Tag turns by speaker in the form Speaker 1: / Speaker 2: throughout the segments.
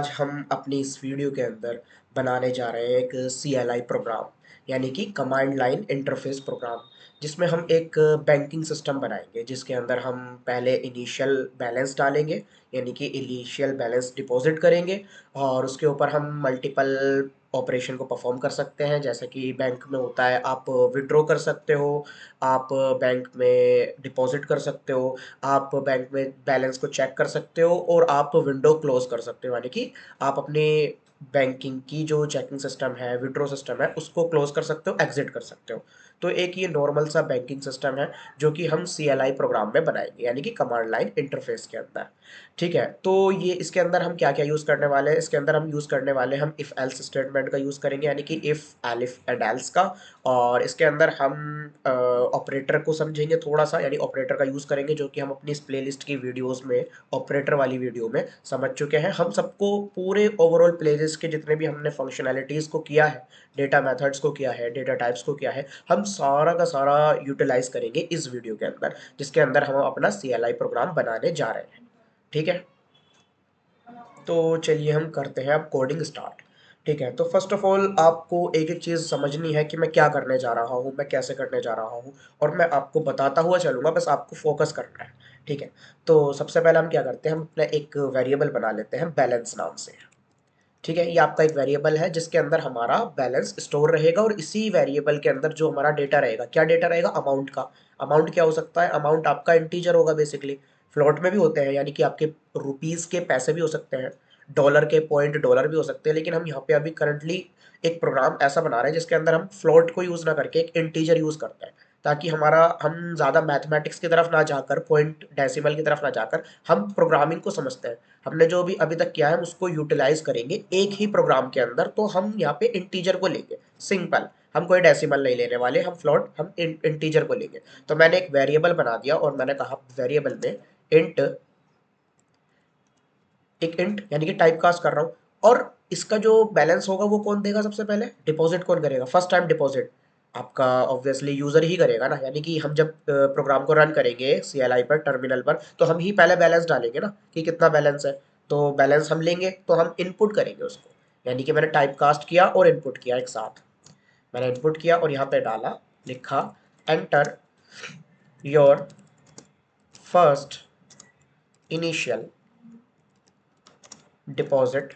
Speaker 1: आज हम अपनी इस वीडियो के अंदर बनाने जा रहे हैं एक CLI प्रोग्राम, यानी कि कमांड लाइन इंटरफेस प्रोग्राम, जिसमें हम एक बैंकिंग सिस्टम बनाएंगे जिसके अंदर हम पहले इनिशियल बैलेंस डालेंगे, यानी कि इनिशियल बैलेंस डिपॉजिट करेंगे और उसके ऊपर हम मल्टीपल ऑपरेशन को परफॉर्म कर सकते हैं। जैसे कि बैंक में होता है, आप विड्रॉ कर सकते हो, आप बैंक में डिपॉजिट कर सकते हो, आप बैंक में बैलेंस को चेक कर सकते हो और आप विंडो क्लोज कर सकते हो, यानी कि आप अपने बैंकिंग की जो चेकिंग सिस्टम है, विड्रॉ सिस्टम है, उसको क्लोज कर सकते हो, एग्जिट कर सकते हो। तो एक ये नॉर्मल सा बैंकिंग सिस्टम है जो कि हम CLI प्रोग्राम में बनाएंगे, यानी कि कमांड लाइन इंटरफेस के अंदर। ठीक है, तो ये इसके अंदर हम क्या क्या यूज़ करने वाले हैं? इसके अंदर हम यूज़ करने वाले हम इफ़ एल्स स्टेटमेंट का यूज़ करेंगे, यानी कि इफ़ एलिफ एंड एल्स का। और इसके अंदर हम ऑपरेटर को समझेंगे थोड़ा सा, यानी ऑपरेटर का यूज़ करेंगे, जो कि हम अपनी इस प्लेलिस्ट की वीडियोस में, ऑपरेटर वाली वीडियो में समझ चुके हैं। हम सबको पूरे ओवरऑल प्लेलिस्ट के जितने भी हमने फंक्शनैलिटीज़ को किया है, डेटा मेथड्स को किया है, डेटा टाइप्स को किया है, हम सारा का सारा यूटिलाइज करेंगे इस वीडियो के अंदर, जिसके अंदर हम अपना CLI प्रोग्राम बनाने जा रहे हैं। ठीक है, तो चलिए हम करते हैं अब कोडिंग स्टार्ट। ठीक है, तो फर्स्ट ऑफ ऑल आपको एक एक चीज़ समझनी है कि मैं क्या करने जा रहा हूँ, मैं कैसे करने जा रहा हूँ, और मैं आपको बताता हुआ चलूँगा, बस आपको फोकस करना है। ठीक है, तो सबसे पहले हम क्या करते हैं, हम अपना एक वेरिएबल बना लेते हैं बैलेंस नाम से। ठीक है, ये आपका एक वेरिएबल है जिसके अंदर हमारा बैलेंस स्टोर रहेगा, और इसी वेरिएबल के अंदर जो हमारा डेटा रहेगा, क्या डेटा रहेगा? अमाउंट का। अमाउंट क्या हो सकता है? अमाउंट आपका इंटीजर होगा बेसिकली। फ्लोट में भी होते हैं, यानी कि आपके रुपीस के पैसे भी हो सकते हैं, डॉलर के पॉइंट डॉलर भी हो सकते हैं, लेकिन हम यहाँ पे अभी करंटली एक प्रोग्राम ऐसा बना रहे हैं जिसके अंदर हम फ्लोट को यूज़ ना करके एक इंटीजर यूज़ करते हैं, ताकि हमारा हम ज़्यादा मैथमेटिक्स की तरफ ना जाकर, पॉइंट डेसिमल की तरफ ना जाकर, हम प्रोग्रामिंग को समझते हैं। हमने जो भी अभी तक किया है हम उसको यूटिलाइज करेंगे एक ही प्रोग्राम के अंदर। तो हम यहाँ पे इंटीजर को लेंगे, सिंपल। हम कोई डेसिमल नहीं लेने वाले, हम फ्लोट, हम इंटीजर को लेंगे। तो मैंने एक वेरिएबल बना दिया और मैंने कहा वेरिएबल में इंट, एक इंट यानी कि टाइप कास्ट कर रहा हूँ, और इसका जो बैलेंस होगा वो कौन देगा? सबसे पहले डिपॉजिट कौन करेगा? फर्स्ट टाइम डिपॉजिट आपका ऑब्वियसली यूजर ही करेगा ना, यानी कि हम जब प्रोग्राम को रन करेंगे CLI पर, टर्मिनल पर, तो हम ही पहले बैलेंस डालेंगे ना कि कितना बैलेंस है। तो बैलेंस हम लेंगे तो हम इनपुट करेंगे उसको, यानी कि मैंने टाइप कास्ट किया और इनपुट किया एक साथ। मैंने इनपुट किया और यहाँ पे डाला, लिखा enter your first initial deposit.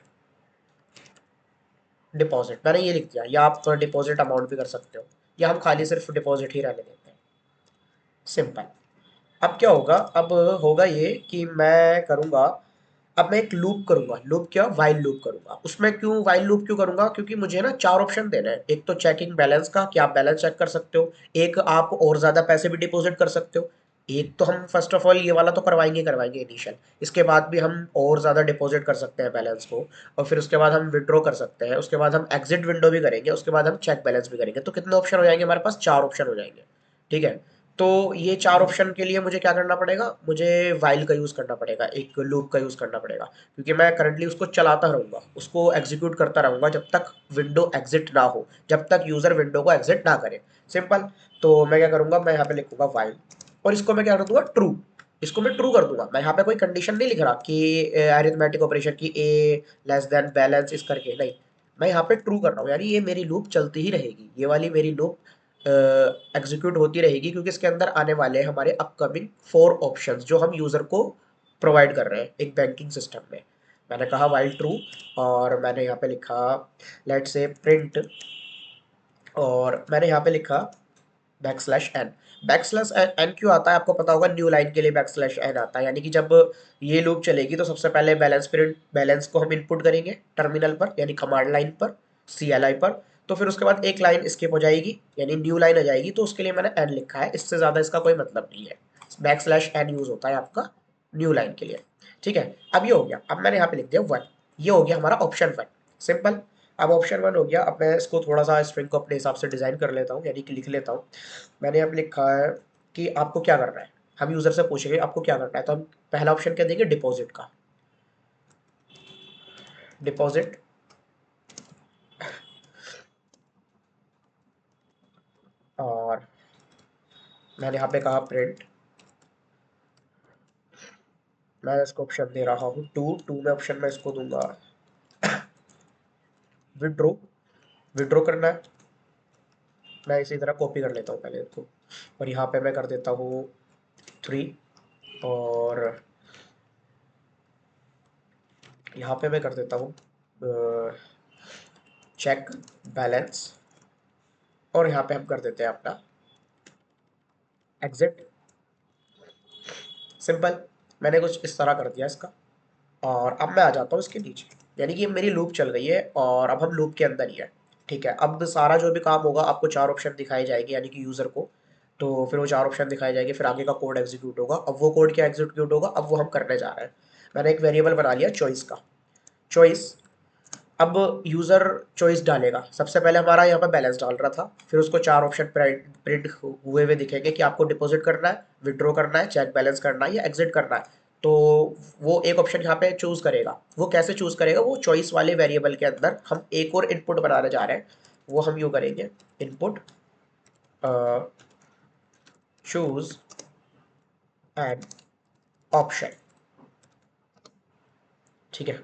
Speaker 1: Deposit मैंने ये लिख दिया, या आप डिपॉजिट अमाउंट भी कर सकते हो, या हम खाली सिर्फ डिपॉजिट ही रहने देते हैं, सिंपल। अब क्या होगा? अब होगा ये कि मैं करूँगा, अब मैं एक लूप करूँगा। लूप क्या? वाइल लूप करूँगा। उसमें क्यों वाइल लूप क्यों करूँगा? क्योंकि मुझे ना 4 ऑप्शन देना है। एक तो चेकिंग बैलेंस का, कि आप बैलेंस चेक कर सकते हो। एक आप और ज़्यादा पैसे भी डिपॉज़िट कर सकते हो। एक तो हम फर्स्ट ऑफ ऑल ये वाला तो करवाएँगे ही करवाएँगे इनिशियल। इसके बाद भी हम और ज़्यादा डिपॉज़िट कर सकते हैं बैलेंस को, और फिर उसके बाद हम विथड्रॉ कर सकते हैं। उसके बाद हम एग्ज़िट विंडो भी करेंगे, उसके बाद हम चेक बैलेंस भी करेंगे। तो कितने ऑप्शन हो जाएँगे हमारे पास? 4 ऑप्शन हो जाएँगे। ठीक है? तो ये 4 ऑप्शन के लिए मुझे क्या करना पड़ेगा? मुझे व्हाइल का यूज़ करना पड़ेगा, एक लूप का यूज़ करना पड़ेगा, क्योंकि मैं करंटली उसको चलाता रहूँगा, उसको एग्ज़ीक्यूट करता रहूँगा जब तक विंडो एग्ज़िट ना हो, जब तक यूज़र विंडो को एग्ज़िट ना करे, सिंपल। तो मैं क्या करूँगा? मैं यहाँ पे लिखूँगा व्हाइल, और इसको मैं क्या कर दूँगा? ट्रू। इसको मैं ट्रू कर दूँगा। मैं यहाँ पे कोई कंडीशन नहीं लिख रहा कि अरिथमेटिक ऑपरेशन की ए लेस देन बैलेंस इस करके, नहीं। मैं यहाँ पे ट्रू कर रहा हूँ, यानी ये मेरी लूप चलती ही रहेगी। ये वाली मेरी लूप एग्जीक्यूट होती रहेगी, क्योंकि इसके अंदर आने वाले हैं हमारे अपकमिंग 4 ऑप्शंस जो हम यूज़र को प्रोवाइड कर रहे हैं एक बैंकिंग सिस्टम में। मैंने कहा वाइल ट्रू, और मैंने यहाँ पे लिखा लेट से प्रिंट, और मैंने यहाँ पे लिखा backslash n. Backslash n क्यों आता है? आपको पता होगा, न्यू लाइन के लिए बैक स्लैश एन आता है, यानी कि जब ये लूप चलेगी तो सबसे पहले बैलेंस प्रिंट, बैलेंस को हम इनपुट करेंगे टर्मिनल पर, यानी कमांड लाइन पर, CLI पर। तो फिर उसके बाद एक लाइन स्किप हो जाएगी, यानी न्यू लाइन आ जाएगी, तो उसके लिए मैंने एन लिखा है। इससे ज़्यादा इसका कोई मतलब नहीं है। बैक स्लैश एन यूज़ होता है आपका न्यू लाइन के लिए। ठीक है, अब ये हो गया। अब मैंने यहाँ पे लिख दिया वन। ये हो गया हमारा ऑप्शन वन, सिंपल। अब ऑप्शन वन हो गया। अब मैं इसको थोड़ा सा स्ट्रिंग को अपने हिसाब से डिज़ाइन कर लेता हूँ, यानी कि लिख लेता हूँ। मैंने यहाँ पे लिखा है कि आपको क्या करना है। हम यूज़र से पूछेंगे आपको क्या करना है, तो हम पहला ऑप्शन क्या देंगे? डिपॉजिट का। डिपॉजिट, और मैंने यहाँ पे कहा प्रिंट। मैं इसको ऑप्शन दे रहा हूँ टू। टू में ऑप्शन में इसको दूंगा विड्रॉ, विड्रॉ करना है। मैं इसी तरह कॉपी कर लेता हूँ पहले इसको, और यहाँ पे मैं कर देता हूँ 3, और यहाँ पे मैं कर देता हूँ चेक बैलेंस, और यहाँ पे हम कर देते हैं अपना एग्जिट। सिंपल, मैंने कुछ इस तरह कर दिया इसका। और अब मैं आ जाता हूँ इसके नीचे, यानी कि मेरी लूप चल गई है और अब हम लूप के अंदर ही है। ठीक है, अब सारा जो भी काम होगा आपको 4 ऑप्शन दिखाई जाएगी, यानी कि यूज़र को। तो फिर वो 4 ऑप्शन दिखाई जाएंगे, फिर आगे का कोड एग्जीक्यूट होगा। अब वो कोड क्या एग्जीक्यूट होगा, अब वो हम करने जा रहे हैं। मैंने एक वेरिएबल बना लिया चॉइस का, चॉइस। अब यूज़र चॉइस डालेगा। सबसे पहले हमारा यहाँ पर बैलेंस डाल रहा था, फिर उसको 4 ऑप्शन प्रिंट हुए हुए दिखेंगे कि आपको डिपॉजिट करना है, विड्रॉ करना है, चेक बैलेंस करना है या एग्जिट करना है। तो वो एक ऑप्शन यहाँ पे चूज करेगा। वो कैसे चूज करेगा, वो चॉइस वाले वेरिएबल के अंदर हम एक और इनपुट बनाने जा रहे हैं। वो हम यूँ करेंगे, इनपुट चूज एन ऑप्शन। ठीक है,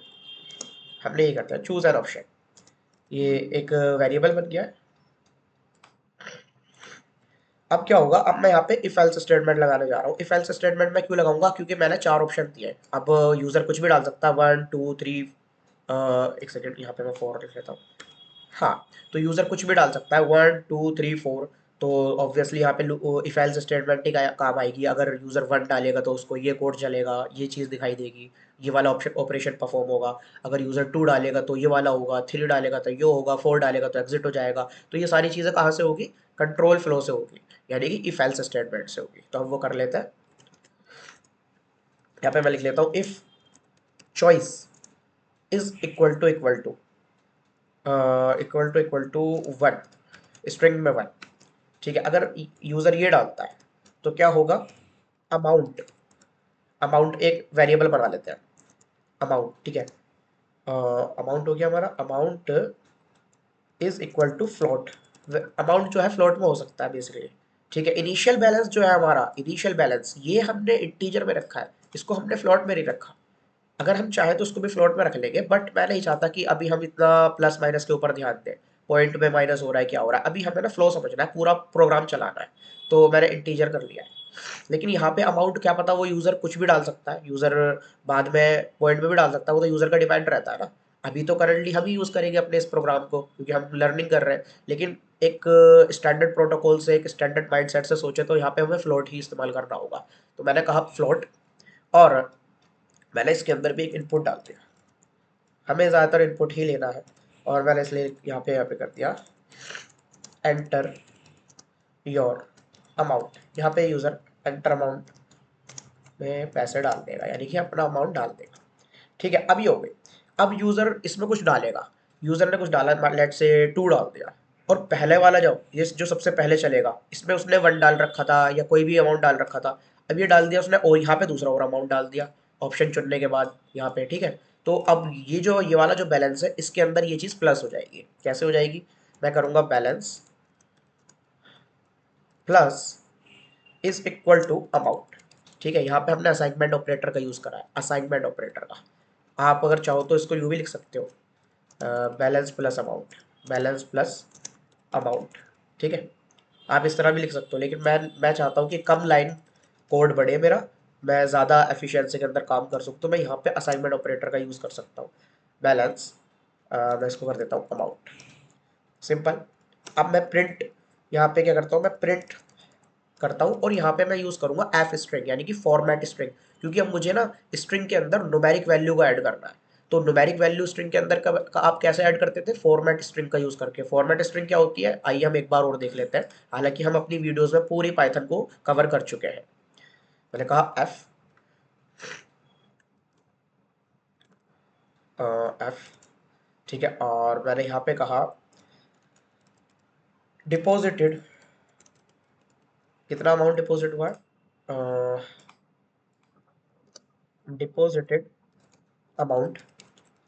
Speaker 1: हमने ये करता है चूज एन ऑप्शन। ये एक वेरिएबल बन गया है। अब क्या होगा, अब मैं यहाँ पे इफ एल्स स्टेटमेंट लगाने जा रहा हूँ। इफ एल्स स्टेटमेंट मैं क्यों लगाऊंगा, क्योंकि मैंने 4 ऑप्शन दिए हैं। अब यूजर कुछ भी डाल सकता है, 1 2 3, एक सेकेंड, यहाँ पे मैं 4 लिख लेता हूँ। हाँ, तो यूजर कुछ भी डाल सकता है, 1 2 3 4। तो ऑब्वियसली यहाँ पे इफ एल्स स्टेटमेंट ही काम आएगी। अगर यूजर 1 डालेगा तो उसको ये कोड चलेगा, ये चीज़ दिखाई देगी, ये वाला ऑप्शन ऑपरेशन परफॉर्म होगा। अगर यूजर 2 डालेगा तो ये वाला होगा, 3 डालेगा तो ये होगा, 4 डालेगा तो एग्जिट हो जाएगा। तो ये सारी चीज़ें कहाँ से होगी, कंट्रोल फ्लो से होगी, यानी कि इफ एल्स स्टेटमेंट से होगी। तो हम वो कर लेते हैं। यहाँ पे मैं लिख लेता हूँ if choice is equal to 1, string में 1। ठीक है, अगर यूजर ये डालता है तो क्या होगा, अमाउंट, अमाउंट एक वेरिएबल बना लेते हैं, अमाउंट। ठीक है, अमाउंट हो गया हमारा, amount is equal to float. Amount जो है फ्लोट में हो सकता है बेसिकली। ठीक है, इनिशियल बैलेंस जो है हमारा, इनिशियल बैलेंस ये हमने इंटीजर में रखा है, इसको हमने फ्लोट में नहीं रखा। अगर हम चाहें तो उसको भी फ्लोट में रख लेंगे, बट मैं नहीं चाहता कि अभी हम इतना प्लस माइनस के ऊपर ध्यान दें, पॉइंट में माइनस हो रहा है क्या हो रहा है। अभी हमें ना फ्लो समझना है, पूरा प्रोग्राम चलाना है। तो मैंने इंटीजर कर लिया है। लेकिन यहाँ पे अमाउंट क्या पता, वो यूज़र कुछ भी डाल सकता है, यूज़र बाद में पॉइंट में भी डाल सकता है, वो तो यूज़र का डिपेंड रहता है ना। अभी तो करंटली हम ही यूज़ करेंगे अपने इस प्रोग्राम को, क्योंकि हम लर्निंग कर रहे हैं। लेकिन एक स्टैंडर्ड प्रोटोकॉल से, एक स्टैंडर्ड माइंडसेट से सोचे तो यहाँ पे हमें फ्लोट ही इस्तेमाल करना होगा। तो मैंने कहा फ्लोट, और मैंने इसके अंदर भी एक इनपुट डाल दिया। हमें ज़्यादातर इनपुट ही लेना है, और मैंने इसलिए यहाँ पे कर दिया एंटर योर अमाउंट। यहाँ पे यूज़र एंटर अमाउंट में पैसे डाल देगा, यानी कि अपना अमाउंट डाल देगा। ठीक है, अब ये हो गई। अब यूज़र इसमें कुछ डालेगा। यूज़र ने कुछ डाला, लेट से 2 डाल दिया। और पहले वाला जो ये जो सबसे पहले चलेगा, इसमें उसने 1 डाल रखा था या कोई भी अमाउंट डाल रखा था। अब ये डाल दिया उसने, और यहाँ पे दूसरा और अमाउंट डाल दिया ऑप्शन चुनने के बाद यहाँ पे। ठीक है, तो अब ये वाला जो बैलेंस है, इसके अंदर ये चीज़ प्लस हो जाएगी। कैसे हो जाएगी, मैं करूँगा balance plus is equal to amount. ठीक है, यहाँ पे हमने असाइनमेंट ऑपरेटर का यूज़ करा है, असाइनमेंट ऑपरेटर का। आप अगर चाहो तो इसको यूँ भी लिख सकते हो, balance plus amount, balance plus amount. ठीक है, आप इस तरह भी लिख सकते हो, लेकिन मैं चाहता हूँ कि कम लाइन कोड बढ़े मेरा, मैं ज़्यादा एफिशिएंसी के अंदर काम कर सकूँ, तो मैं यहाँ पे असाइनमेंट ऑपरेटर का यूज़ कर सकता हूँ। बैलेंस, मैं इसको कर देता हूँ अमाउंट। सिंपल। अब मैं प्रिंट, यहाँ पे क्या करता हूँ, मैं प्रिंट करता हूँ, और यहाँ पे मैं यूज़ करूँगा एफ स्ट्रिंग, यानी कि फॉर्मेट स्ट्रिंग। क्योंकि अब मुझे ना स्ट्रिंग के अंदर न्यूमेरिक वैल्यू को ऐड करना है। तो न्यूमेरिक वैल्यू स्ट्रिंग के अंदर का आप कैसे ऐड करते थे, फॉर्मेट स्ट्रिंग का यूज़ करके। फॉर्मेट स्ट्रिंग क्या होती है, आइए हम एक बार और देख लेते हैं। हालांकि हम अपनी वीडियोज़ में पूरी पाइथन को कवर कर चुके हैं। मैंने कहा एफ, ठीक है, और मैंने यहाँ पे कहा डिपॉजिटेड, कितना अमाउंट डिपॉजिट हुआ है, डिपॉजिटेड अमाउंट,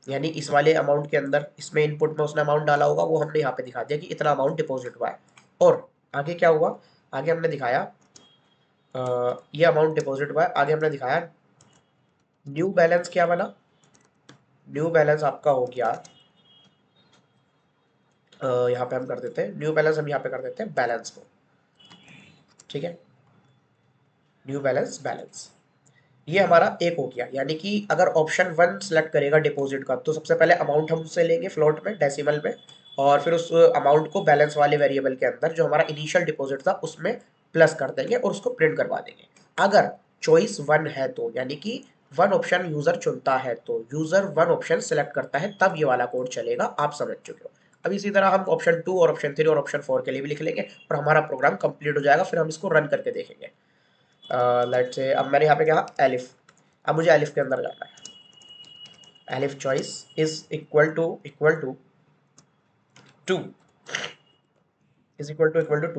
Speaker 1: यानी इस वाले अमाउंट के अंदर, इसमें इनपुट में उसने अमाउंट डाला होगा, वो हमने यहाँ पे दिखा दिया कि इतना अमाउंट डिपॉजिट हुआ है। और आगे क्या हुआ, आगे हमने दिखाया ये अमाउंट डिपॉजिट हुआ है। आगे हमने दिखाया न्यू बैलेंस क्या बना, न्यू बैलेंस आपका हो गया यहाँ पे हम कर देते हैं न्यू बैलेंस, हम यहाँ पे कर देते हैं बैलेंस को, ठीक है, न्यू बैलेंस बैलेंस। ये हमारा एक हो गया, यानी कि अगर ऑप्शन वन सेलेक्ट करेगा डिपॉजिट का तो सबसे पहले अमाउंट हम उससे लेंगे फ्लोट में, डेसिमल में, और फिर उस अमाउंट को बैलेंस वाले वेरिएबल के अंदर जो हमारा इनिशियल डिपॉजिट था उसमें प्लस कर देंगे और उसको प्रिंट करवा देंगे। अगर चॉइस वन है तो, यानी कि वन ऑप्शन यूजर चुनता है तो, यूजर वन ऑप्शन सेलेक्ट करता है तब ये वाला कोड चलेगा, आप समझ चुके हो। अब इसी तरह हम ऑप्शन टू और ऑप्शन थ्री और ऑप्शन फोर के लिए भी लिख लेंगे और हमारा प्रोग्राम कंप्लीट हो जाएगा, फिर हम इसको रन करके देखेंगे। लेट्स से अब मैंने यहाँ पे कहा एलिफ, अब मुझे एलिफ के अंदर जाना है। Elif choice is to equal to two,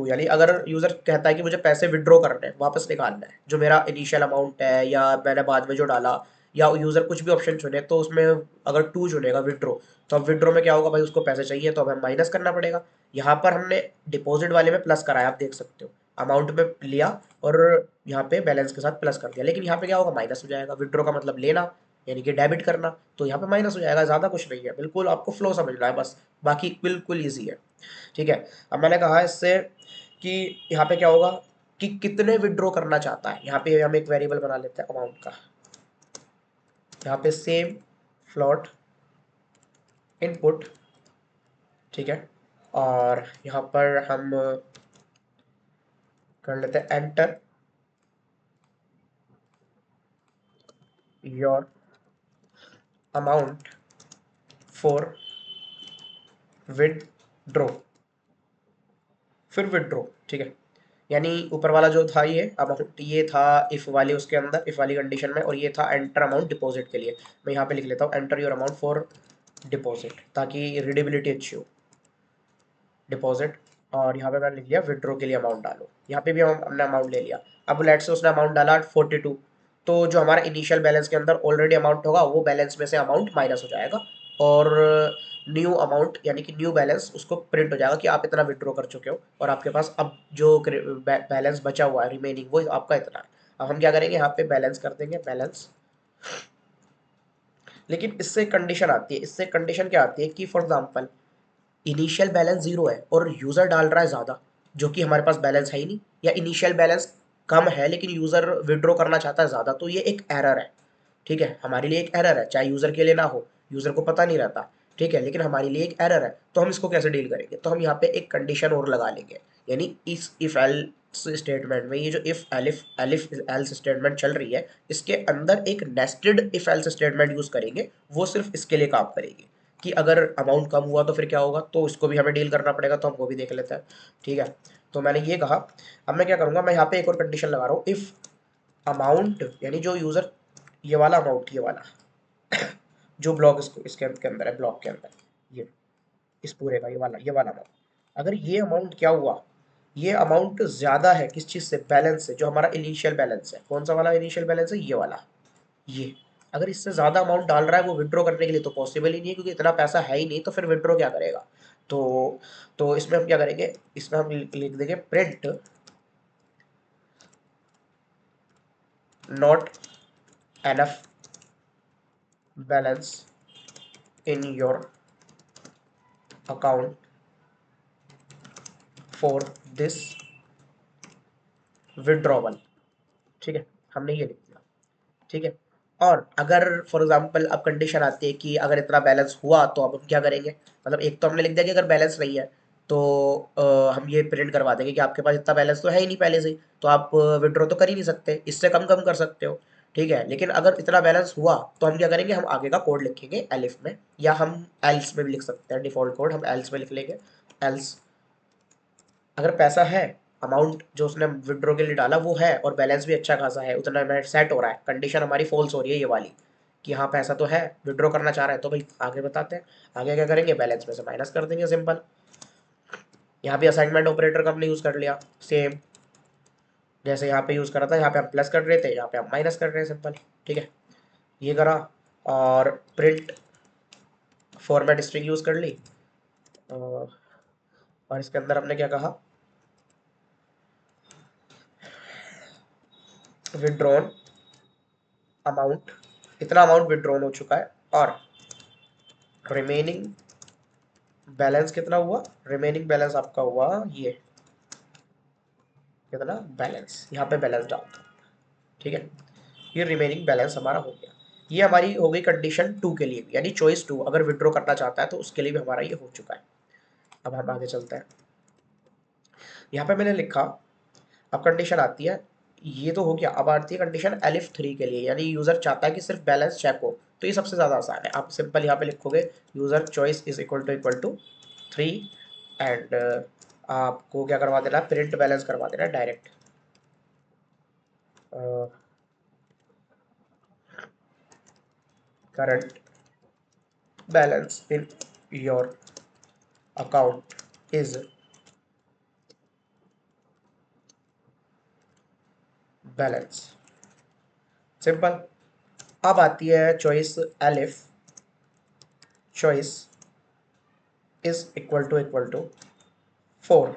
Speaker 1: यानी अगर यूजर कहता है कि मुझे पैसे विड्रॉ करने हैं, वापस निकालना है, जो मेरा इनिशियल अमाउंट है या मैंने बाद में जो डाला, या यूजर कुछ भी ऑप्शन चुने तो उसमें अगर टू चुनेगा विड्रॉ, तो अब विड्रॉ में क्या होगा भाई, उसको पैसे चाहिए तो अब हमें माइनस करना पड़ेगा। यहाँ पर हमने डिपॉजिट वाले में प्लस कराया, आप देख सकते हो, अमाउंट में लिया और यहाँ पे बैलेंस के साथ प्लस कर दिया, लेकिन यहाँ पे क्या होगा, माइनस हो जाएगा। विड्रॉ का मतलब लेना, यानी कि डेबिट करना, तो यहाँ पे माइनस हो जाएगा, ज़्यादा कुछ नहीं है, बिल्कुल आपको फ्लो समझना है बस, बाकी बिल्कुल ईजी है, ठीक है। अब मैंने कहा इससे कि यहाँ पे क्या होगा कि कितने विड्रॉ करना चाहता है, यहाँ पे हम एक वेरिएबल बना लेते हैं अमाउंट का, यहाँ पे सेम फ्लोट इनपुट, ठीक है, और यहाँ पर हम कर लेते हैं enter your amount for withdraw, फिर विड्रॉ, ठीक है। यानी ऊपर वाला जो था ये अमाउंट, ये था इफ वाली, उसके अंदर इफ वाली कंडीशन में, और ये था एंटर अमाउंट डिपॉजिट के लिए। मैं यहाँ पे लिख लेता हूँ enter your amount for deposit, ताकि रीडेबिलिटी अच्छी हो, डिपॉजिट। और यहाँ पे मैंने लिख लिया विड्रॉ के लिए अमाउंट डालो, यहाँ पे भी हमने अमाउंट ले लिया। अब लेट से उसने अमाउंट डाला 42, तो जो हमारा इनिशियल बैलेंस के अंदर ऑलरेडी अमाउंट होगा वो बैलेंस में से अमाउंट माइनस हो जाएगा, और न्यू अमाउंट यानी कि न्यू बैलेंस उसको प्रिंट हो जाएगा कि आप इतना विड्रॉ कर चुके हो, और आपके पास अब जो बैलेंस बचा हुआ है रिमेनिंग वो आपका इतना है। अब हम क्या करेंगे, यहाँ पे बैलेंस कर देंगे बैलेंस, लेकिन इससे कंडीशन आती है, इससे कंडीशन क्या आती है कि for example initial balance zero है और यूज़र डाल रहा है ज़्यादा, जो कि हमारे पास बैलेंस है ही नहीं, या इनिशियल बैलेंस कम है लेकिन यूज़र विड्रॉ करना चाहता है ज़्यादा, तो ये एक एरर है, ठीक है, हमारे लिए एक एरर है, चाहे यूज़र के लिए ना हो, यूज़र को पता नहीं रहता, ठीक है, लेकिन हमारे लिए एक एरर है, तो हम इसको कैसे डील करेंगे, तो हम यहाँ पे एक कंडीशन और लगा लेंगे, यानी इस इफ एल्स स्टेटमेंट में, ये जो if elif elif else statement चल रही है, इसके अंदर एक nested if else statement use करेंगे, वो सिर्फ इसके लिए काम करेगी कि अगर अमाउंट कम हुआ तो फिर क्या होगा, तो इसको भी हमें डील करना पड़ेगा, तो हम वो भी देख लेते हैं, ठीक है। तो मैंने ये कहा, अब मैं क्या करूँगा, मैं यहाँ पे एक और कंडीशन लगा रहा हूँ, इफ़ अमाउंट यानी जो यूज़र, ये वाला अमाउंट, ये वाला जो ब्लॉक इसको इसके अंदर है, ब्लॉक के अंदर, ये इस पूरे का ये वाला अमाउंट, अगर ये अमाउंट क्या हुआ, ये अमाउंट ज़्यादा है किस चीज़ से, बैलेंस से, जो हमारा इनिशियल बैलेंस है, कौन सा वाला इनिशियल बैलेंस है, ये वाला, ये अगर इससे ज़्यादा अमाउंट डाल रहा है वो विड्रॉ करने के लिए, तो पॉसिबल ही नहीं है, क्योंकि इतना पैसा है ही नहीं, तो फिर विड्रॉ क्या करेगा। तो इसमें हम क्या करेंगे, इसमें हम लिख देंगे print not enough balance in your account for this withdrawal, ठीक है, हमने ये लिख दिया, ठीक है। और अगर फॉर एग्जांपल अब कंडीशन आती है कि अगर इतना बैलेंस हुआ तो अब हम क्या करेंगे, मतलब एक तो हमने लिख दिया कि अगर बैलेंस नहीं है तो हम ये प्रिंट करवा देंगे कि आपके पास इतना बैलेंस तो है ही नहीं पहले से ही, तो आप विड्रॉ तो कर ही नहीं सकते, इससे कम कम कर सकते हो, ठीक है। लेकिन अगर इतना बैलेंस हुआ तो हम क्या करेंगे, हम आगे का कोड लिखेंगे एलिफ में, या हम एल्स में भी लिख सकते हैं, डिफॉल्ट कोड हम एल्स में लिख लेंगे। एल्स अगर पैसा है, अमाउंट जो उसने विड्रॉ के लिए डाला वो है, और बैलेंस भी अच्छा खासा है, उतना में सेट हो रहा है, कंडीशन हमारी फॉल्स हो रही है ये वाली, कि हाँ पैसा तो है, विड्रॉ करना चाह रहा है, तो भाई आगे बताते हैं, आगे क्या करेंगे, बैलेंस में से माइनस कर देंगे, सिंपल। यहाँ भी असाइनमेंट ऑपरेटर का हमने यूज़ कर लिया, सेम जैसे यहाँ पे यूज़ करा था, यहाँ पे हम प्लस कर रहे थे, यहाँ पे हम माइनस कर रहे हैं, सिंपल, ठीक है, ये करा। और प्रिंट फॉर्मेट स्ट्रिंग यूज़ कर ली, और इसके अंदर हमने क्या कहा, विड्रॉन अमाउंट, इतना अमाउंट विड्रॉन हो चुका है, और रिमेनिंग बैलेंस कितना हुआ, रिमेनिंग बैलेंस आपका हुआ ये कितना बैलेंस, यहाँ पे बैलेंस डालता हूँ, ठीक है। ये रिमेनिंग बैलेंस हमारा हो गया। ये हमारी हो गई कंडीशन 2 के लिए भी, यानी चॉइस 2 अगर विड्रॉ करना चाहता है तो उसके लिए भी हमारा ये हो चुका है। अब हम आगे चलते हैं। यहाँ पे मैंने लिखा, अब कंडीशन आती है, ये तो हो गया। अब आती है कंडीशन एलिफ 3 के लिए, यानी यूजर चाहता है कि सिर्फ बैलेंस चेक हो। तो ये सबसे ज्यादा आसान है, आप सिंपल यहाँ पे लिखोगे user choice is equal to 3 and आपको क्या करवा देना है, प्रिंट बैलेंस करवा देना है direct. Current balance in your account is balance, simple. अब आती है choice elif, choice is equal to 4,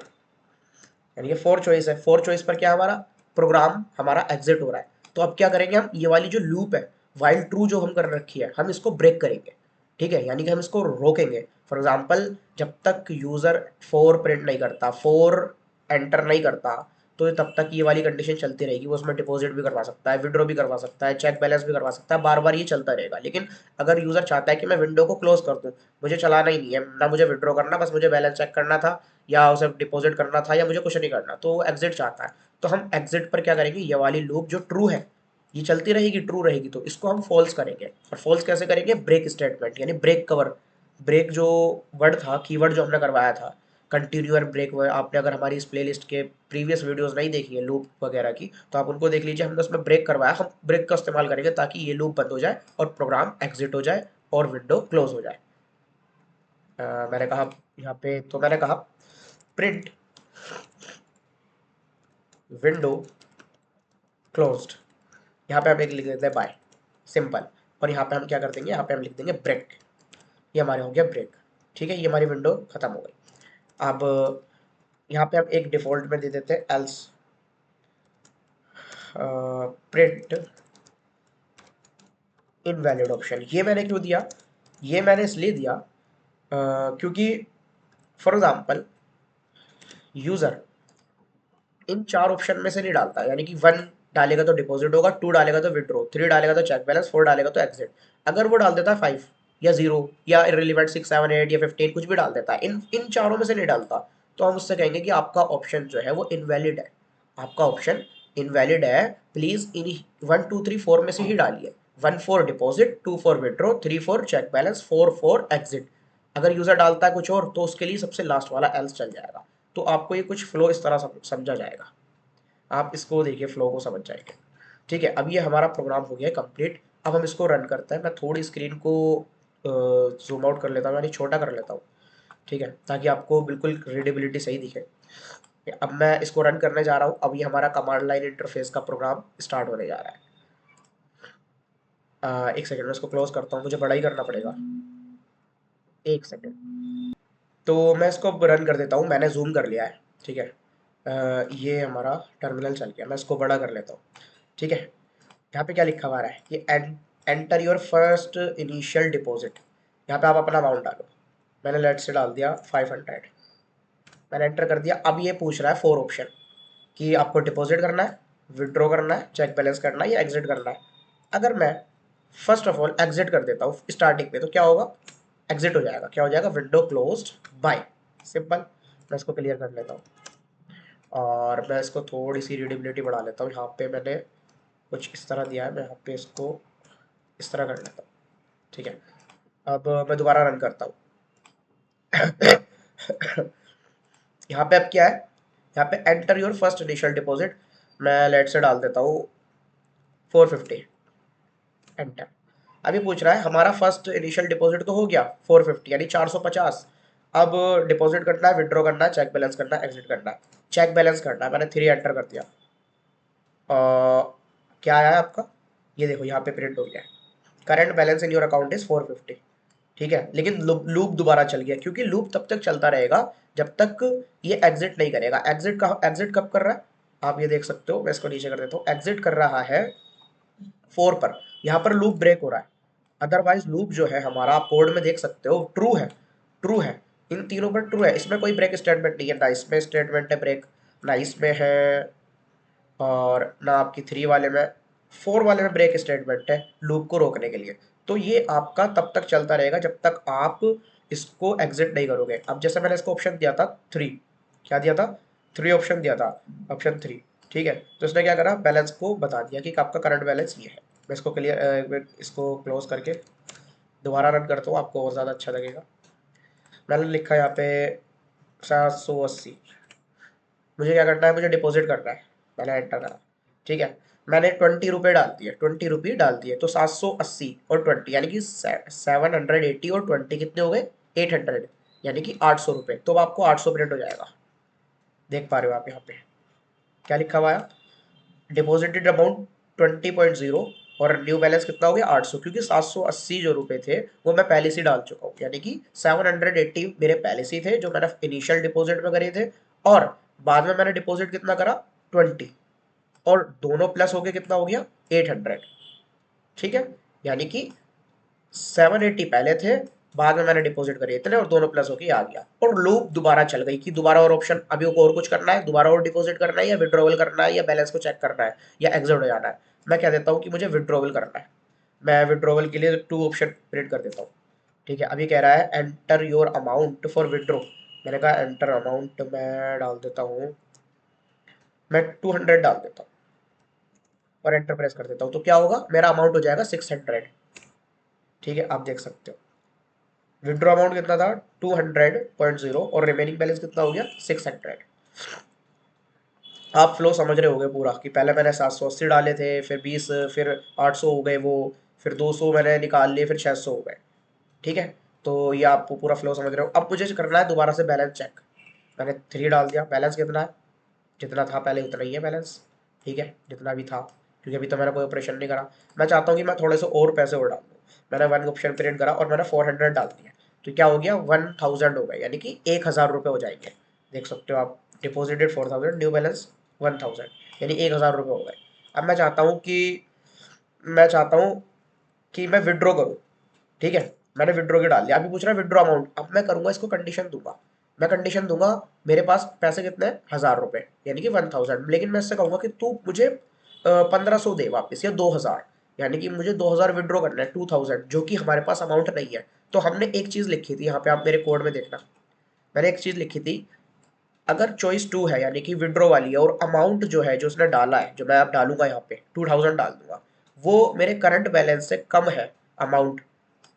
Speaker 1: यानी ये 4 चॉइस है। 4 चॉइस पर क्या हमारा प्रोग्राम हमारा एग्जिट हो रहा है। तो अब क्या करेंगे हम, ये वाली जो लूप है वाइल ट्रू जो हम कर रखी है, हम इसको ब्रेक करेंगे, ठीक है। यानी कि हम इसको रोकेंगे। फॉर एग्जाम्पल जब तक यूजर 4 प्रिंट नहीं करता, 4 एंटर नहीं करता, तो तब तक ये वाली कंडीशन चलती रहेगी। वो उसमें डिपॉजिट भी करवा सकता है, विड्रॉ भी करवा सकता है, चेक बैलेंस भी करवा सकता है, बार बार ये चलता रहेगा। लेकिन अगर यूजर चाहता है कि मैं विंडो को क्लोज कर दूं, मुझे चलाना ही नहीं है ना, मुझे विड्रॉ करना, बस मुझे बैलेंस चेक करना था या उसे डिपॉजिट करना था, या मुझे कुछ नहीं करना, तो वो एग्जिट चाहता है, तो हम एग्जिट पर क्या करेंगे, ये वाली लूप जो ट्रू है ये चलती रहेगी, ट्रू रहेगी, तो इसको हम फॉल्स करेंगे। और फॉल्स कैसे करेंगे, ब्रेक स्टेटमेंट, यानी ब्रेक कवर। ब्रेक जो वर्ड था, कीवर्ड जो हमने करवाया था, कंटिन्यूअर ब्रेक, आपने अगर हमारी इस प्लेलिस्ट के प्रीवियस वीडियोस नहीं देखी है लूप वगैरह की, तो आप उनको देख लीजिए। हमने उसमें ब्रेक करवाया, हम ब्रेक का इस्तेमाल करेंगे ताकि ये लूप बंद हो जाए और प्रोग्राम एग्जिट हो जाए और विंडो क्लोज हो जाए। मैंने कहा यहाँ पे, तो मैंने कहा प्रिंट विंडो क्लोज्ड, यहाँ पे हम एक लिख देते हैं बाय, सिंपल। और यहाँ पे हम क्या कर देंगे, यहाँ पे हम लिख देंगे ब्रेक, ये हमारे हो गया ब्रेक, ठीक है। ये हमारी विंडो खत्म हो गई। अब यहाँ पे हम एक डिफॉल्ट में दे देते हैं एल्स प्रिंट इनवैलिड ऑप्शन। ये मैंने क्यों दिया, ये मैंने इसलिए दिया क्योंकि for example user in 4 option में से नहीं डालता, यानी कि 1 डालेगा तो डिपॉजिट होगा, 2 डालेगा तो विड्रॉ, 3 डालेगा तो चेक बैलेंस, 4 डालेगा तो एग्जिट। अगर वो डाल देता है 5 या 0 या इररिलेवेंट 6 7 8 या 15, कुछ भी डाल देता है, इन इन चारों में से नहीं डालता, तो हम उससे कहेंगे कि आपका ऑप्शन जो है वो इनवैलिड है, आपका ऑप्शन इनवैलिड है, प्लीज इन 1 2 3 4 में से ही डालिए। 1 for deposit, 2 for withdraw, 3 for check balance, 4 for exit. अगर यूजर डालता है कुछ और, तो उसके लिए सबसे लास्ट वाला एल्स चल जाएगा। तो आपको ये कुछ फ्लो इस तरह समझा जाएगा, आप इसको देखिए, फ्लो को समझ जाएंगे, ठीक है। अब ये हमारा प्रोग्राम हो गया कंप्लीट। अब हम इसको रन करते हैं। मैं थोड़ी स्क्रीन को जूम आउट कर लेता हूँ, यानी छोटा कर लेता हूँ, ठीक है, ताकि आपको बिल्कुल रीडेबिलिटी सही दिखे। अब मैं इसको रन करने जा रहा हूँ। अब ये हमारा कमांड लाइन इंटरफेस का प्रोग्राम स्टार्ट होने जा रहा है। एक सेकंड में इसको क्लोज करता हूँ, मुझे बड़ा ही करना पड़ेगा, एक सेकंड। तो मैं इसको रन कर देता हूँ, मैंने जूम कर लिया है, ठीक है। ये हमारा टर्मिनल चल गया, मैं इसको बड़ा कर लेता हूँ, ठीक है। यहाँ पे क्या लिखा हुआ है, ये enter your first initial deposit, यहाँ पे आप अपना अमाउंट डालो। मैंने लेट से डाल दिया 500, मैंने एंटर कर दिया। अब ये पूछ रहा है 4 ऑप्शन कि आपको डिपॉजिट करना है, विड्रॉ करना है, चेक बैलेंस करना है या एग्जिट करना है। अगर मैं फर्स्ट ऑफ ऑल एग्जिट कर देता हूँ स्टार्टिंग पे, तो क्या होगा, एग्जिट हो जाएगा, क्या हो जाएगा, विंडो क्लोज्ड बाय, सिंपल। मैं इसको क्लियर कर लेता हूँ और मैं इसको थोड़ी सी रीडेबिलिटी बढ़ा लेता हूँ। यहाँ पे मैंने कुछ इस तरह दिया है, मैं यहाँ पे इसको इस तरह कर लेता हूँ, ठीक है। अब मैं दोबारा रन करता हूँ। यहाँ पे अब क्या है, यहाँ पे enter your first initial deposit, मैं लेट से डाल देता हूँ 450, एंटर। अभी पूछ रहा है हमारा फर्स्ट इनिशियल डिपॉजिट तो हो गया 450, यानी 450। अब डिपॉजिट करना है, विड्रॉ करना है, चेक बैलेंस करना है, एग्जिट करना है। चेक बैलेंस करना है, मैंने 3 एंटर कर दिया। क्या आया है आपका, ये देखो यहाँ पे प्रिंट हो गया है, current balance in your account is 450, ठीक है। लेकिन लूप दोबारा चल गया, क्योंकि लूप तब तक चलता रहेगा जब तक ये एग्जिट नहीं करेगा। एग्जिट कब कर रहा है, आप ये देख सकते हो, मैं इसको नीचे कर देता हूँ। एग्जिट कर रहा है 4 पर, यहाँ पर लूप ब्रेक हो रहा है। अदरवाइज लूप जो है हमारा, आप कोड में देख सकते हो, ट्रू है, ट्रू है। इन तीनों पर ट्रू है, इसमें कोई ब्रेक स्टेटमेंट नहीं है, ना इसमें स्टेटमेंट है ब्रेक, ना इसमें है, और ना आपकी 3 वाले में। 4 वाले में ब्रेक स्टेटमेंट है लूप को रोकने के लिए। तो ये आपका तब तक चलता रहेगा जब तक आप इसको एग्जिट नहीं करोगे। अब जैसे मैंने इसको ऑप्शन दिया था 3, क्या दिया था, 3 ऑप्शन दिया था, ऑप्शन 3, ठीक है। तो इसने क्या करा, बैलेंस को बता दिया कि आपका करंट बैलेंस ये है। मैं इसको क्लियर, इसको क्लोज करके दोबारा रन करता हूँ, आपको और ज़्यादा अच्छा लगेगा। मैंने लिखा यहाँ पे 780, मुझे क्या करना है, मुझे डिपॉजिट करना है, मैंने एंटर करा, ठीक है। मैंने 20 रुपये डाल दिए, 20 रुपये डाल दिए, तो 780 और 20 यानी कि 780 और 20 कितने हो गए, 800, यानी कि 800 रुपये। तो अब आपको 800 प्रिंट हो जाएगा, देख पा रहे हो आप यहाँ पे क्या लिखा हुआ है, डिपॉजिटेड अमाउंट 20.0 और न्यू बैलेंस कितना हो गया 800, क्योंकि 780 जो रुपए थे वो मैं पहले से डाल चुका हूँ, यानी कि 780 मेरे पहले से थे जो मैंने इनिशियल डिपॉजिट में करे थे, और बाद में मैंने डिपॉजिट कितना करा 20, और दोनों प्लस हो गए कितना हो गया 800, ठीक है। यानी कि 780 पहले थे, बाद में मैंने डिपॉजिट करे इतने, और दोनों प्लस होके आ गया, और लूप दोबारा चल गई कि दोबारा और ऑप्शन, अभी और कुछ करना है, दोबारा और डिपॉजिट करना है, या विड्रॉवल करना है, या बैलेंस को चेक करना है, या एग्जिट हो जाना है। मैं क्या देता हूँ कि मुझे विड्रॉवल करना है, मैं विड्रॉवल के लिए 2 ऑप्शन प्रिंट कर देता हूँ, ठीक है। अभी कह रहा है enter your amount for withdraw, मैंने कहा एंटर अमाउंट, मैं डाल देता हूँ, मैं 200 डाल देता हूँ और एंटर प्रेस कर देता हूँ, तो क्या होगा, मेरा अमाउंट हो जाएगा 600, ठीक है। आप देख सकते हो विड्रॉ अमाउंट कितना था 200.0 और रिमेनिंग बैलेंस कितना हो गया 600। आप फ्लो समझ रहे होगे पूरा कि पहले मैंने 780 डाले थे, फिर 20, फिर 800 हो गए वो, फिर 200 मैंने निकाल लिए, फिर 600 हो गए, ठीक है। तो ये आप पूरा फ्लो समझ रहे हो। अब मुझे करना है दोबारा से बैलेंस चेक, मैंने 3 डाल दिया, बैलेंस कितना है, जितना था पहले उतना ही है बैलेंस, ठीक है, जितना भी था, क्योंकि अभी तो मैंने कोई ऑपरेशन नहीं करा। मैं चाहता हूँ कि मैं थोड़े से और पैसे और डाल दूँ, मैंने 1 ऑप्शन प्रिंट करा और मैंने 400 डाल दिया, तो क्या हो गया 1000 हो गया, यानी कि 1000 रुपये हो जाएंगे, देख सकते हो आप, डिपोजिटेड 4000, न्यू बैलेंस 1000, यानी 1000 रुपये हो गए। अब मैं चाहता हूँ कि मैं विड्रॉ करूँ, ठीक है। मैंने विड्रॉ के डाल दिया, अभी पूछ रहा है विड्रॉ अमाउंट, अब मैं करूंगा इसको कंडीशन दूंगा, मैं कंडीशन दूंगा, मेरे पास पैसे कितने हैं 1000 रुपये, यानी कि 1000, लेकिन मैं इससे कहूंगा कि तू मुझे 1500 दे वापस, या 2000, यानी कि मुझे 2000 विड्रॉ करना है 2000, जो कि हमारे पास अमाउंट नहीं है। तो हमने एक चीज लिखी थी यहाँ पे, आप मेरे कोड में देखना, मैंने एक चीज लिखी थी, अगर चॉइस 2 है यानी कि विड्रॉ वाली है, और अमाउंट जो है जो उसने डाला है, जो मैं अब डालूंगा यहाँ पे 2000 डाल दूंगा, वो मेरे करंट बैलेंस से कम है अमाउंट,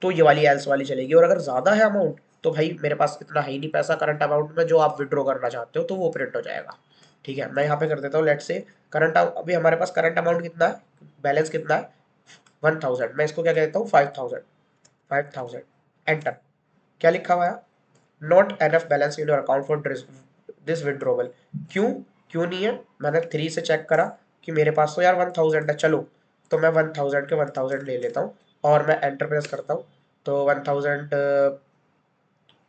Speaker 1: तो ये वाली एल्स वाली चलेगी। और अगर ज़्यादा है अमाउंट, तो भाई मेरे पास इतना है ही नहीं पैसा करंट अमाउंट में जो आप विड्रॉ करना चाहते हो, तो वो प्रिंट हो जाएगा, ठीक है। मैं यहाँ पे कर देता हूँ लेट से करंट, अभी हमारे पास करंट अमाउंट कितना है, बैलेंस कितना है 1000, मैं इसको क्या कहता हूँ 5000, 5000 एंटर। क्या लिखा हुआ है, not enough balance in your account for this withdrawal. क्यों, क्यों नहीं है, मैंने 3 से चेक करा कि मेरे पास तो यार 1000 है, चलो तो मैं 1000 के 1000 ले लेता हूँ, और मैं एंटर प्रेस करता हूँ, तो 1000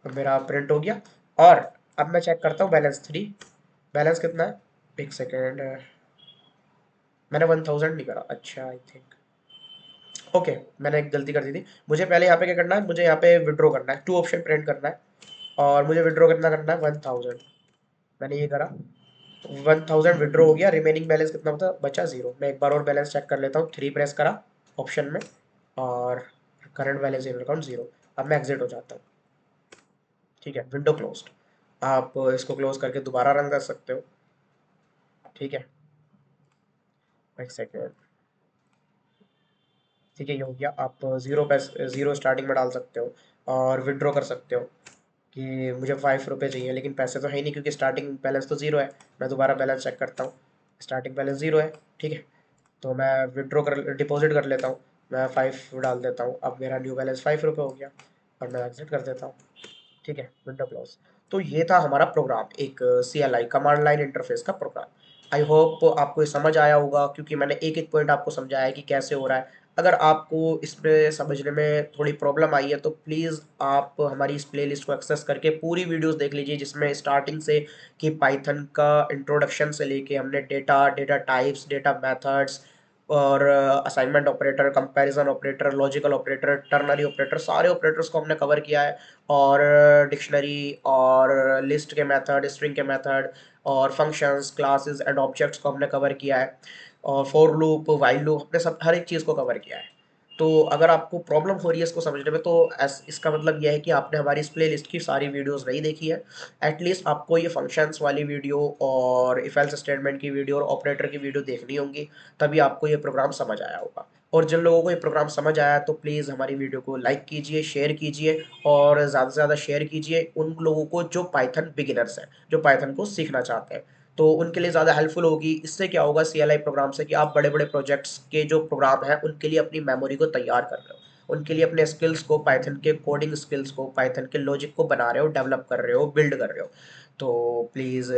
Speaker 1: मेरा प्रिंट हो गया। और अब मैं चेक करता हूँ बैलेंस 3, बैलेंस कितना है, एक सेकेंड, मैंने 1000 नहीं करा, अच्छा आई थिंक, ओके मैंने एक गलती कर दी थी। मुझे पहले यहाँ पे क्या करना है, मुझे यहाँ पे विड्रॉ करना है, 2 ऑप्शन प्रिंट करना है, और मुझे विड्रॉ कितना करना है 1000, मैंने ये करा, 1000 विड्रॉ हो गया, रिमेनिंग बैलेंस कितना होता बचा 0। मैं एक बार और बैलेंस चेक कर लेता हूँ, 3 प्रेस करा ऑप्शन में, और करंट बैलेंस इन अकाउंट 0। अब मैं एग्जिट हो जाता हूँ, ठीक है, विंडो क्लोज्ड। आप इसको क्लोज करके दोबारा रन कर सकते हो, ठीक है, एक सेकेंड, ठीक है, ये हो गया। आप जीरो स्टार्टिंग में डाल सकते हो, और विड्रॉ कर सकते हो कि मुझे 5 रुपये चाहिए, लेकिन पैसे तो है ही नहीं क्योंकि स्टार्टिंग बैलेंस तो 0 है। मैं दोबारा बैलेंस चेक करता हूँ, स्टार्टिंग बैलेंस 0 है, ठीक है। तो मैं विड्रॉ कर डिपॉजिट कर लेता हूँ, मैं 5 डाल देता हूँ, अब मेरा न्यू बैलेंस 5 रुपये हो गया, और मैं एग्जिट कर देता हूँ, ठीक है, विंडो क्लोज। तो ये था हमारा प्रोग्राम, एक CLI कमांड लाइन इंटरफेस का प्रोग्राम। आई होप आपको ये समझ आया होगा, क्योंकि मैंने एक एक पॉइंट आपको समझाया है कि कैसे हो रहा है। अगर आपको इसमें समझने में थोड़ी प्रॉब्लम आई है, तो प्लीज़ आप हमारी इस प्लेलिस्ट को एक्सेस करके पूरी वीडियोस देख लीजिए, जिसमें स्टार्टिंग से कि पाइथन का इंट्रोडक्शन से लेके हमने data, data types, data methods, और assignment operator, comparison operator, logical operator, ternary operator, सारे ऑपरेटर्स को हमने कवर किया है। और डिक्शनरी और लिस्ट के मेथड, स्ट्रिंग के मेथड और फंक्शंस, क्लासेस एंड ऑब्जेक्ट्स को हमने कवर किया है। और फॉर लूप, व्हाइल लूप, हमने सब हर एक चीज़ को कवर किया है। तो अगर आपको प्रॉब्लम हो रही है इसको समझने में, तो इसका मतलब यह है कि आपने हमारी इस प्ले लिस्ट की सारी वीडियोस नहीं देखी है। एटलीस्ट आपको ये फंक्शंस वाली वीडियो और इफ एल्स स्टेटमेंट की वीडियो और ऑपरेटर की वीडियो देखनी होंगी, तभी आपको ये प्रोग्राम समझ आया होगा। और जिन लोगों को ये प्रोग्राम समझ आया तो प्लीज़ हमारी वीडियो को लाइक कीजिए, शेयर कीजिए और ज़्यादा से ज़्यादा शेयर कीजिए उन लोगों को जो पाइथन बिगिनर्स हैं, जो पाइथन को सीखना चाहते हैं। तो उनके लिए ज़्यादा हेल्पफुल होगी। इससे क्या होगा CLI प्रोग्राम से, कि आप बड़े बड़े प्रोजेक्ट्स के जो प्रोग्राम हैं उनके लिए अपनी मेमोरी को तैयार कर रहे हो, उनके लिए अपने स्किल्स को, पाइथन के कोडिंग स्किल्स को, पाइथन के लॉजिक को बना रहे हो, डेवलप कर रहे हो, बिल्ड कर रहे हो। तो प्लीज़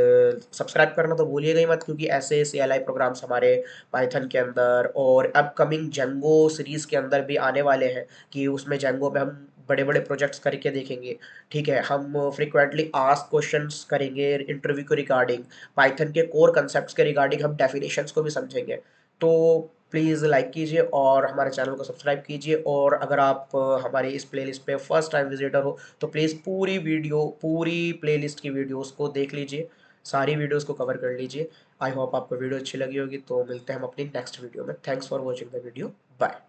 Speaker 1: सब्सक्राइब करना तो भूलिएगा ही मत, क्योंकि ऐसे CLI प्रोग्राम्स हमारे पाइथन के अंदर और अपकमिंग जेंगो सीरीज़ के अंदर भी आने वाले हैं, कि उसमें जेंगो में हम बड़े बड़े प्रोजेक्ट्स करके देखेंगे। ठीक है, हम फ्रिक्वेंटली आस्क क्वेश्चंस करेंगे इंटरव्यू के रिगार्डिंग, पाइथन के कोर कंसेप्ट्स के रिगार्डिंग हम डेफिनेशंस को भी समझेंगे। तो प्लीज़ लाइक कीजिए और हमारे चैनल को सब्सक्राइब कीजिए। और अगर आप हमारी इस प्लेलिस्ट पे फर्स्ट टाइम विजिटर हो तो प्लीज़ पूरी वीडियो, पूरी प्लेलिस्ट की वीडियोस को देख लीजिए, सारी वीडियोस को कवर कर लीजिए। आई होप आपको वीडियो अच्छी लगी होगी। तो मिलते हैं हम अपनी नेक्स्ट वीडियो में। Thanks for watching the video. Bye.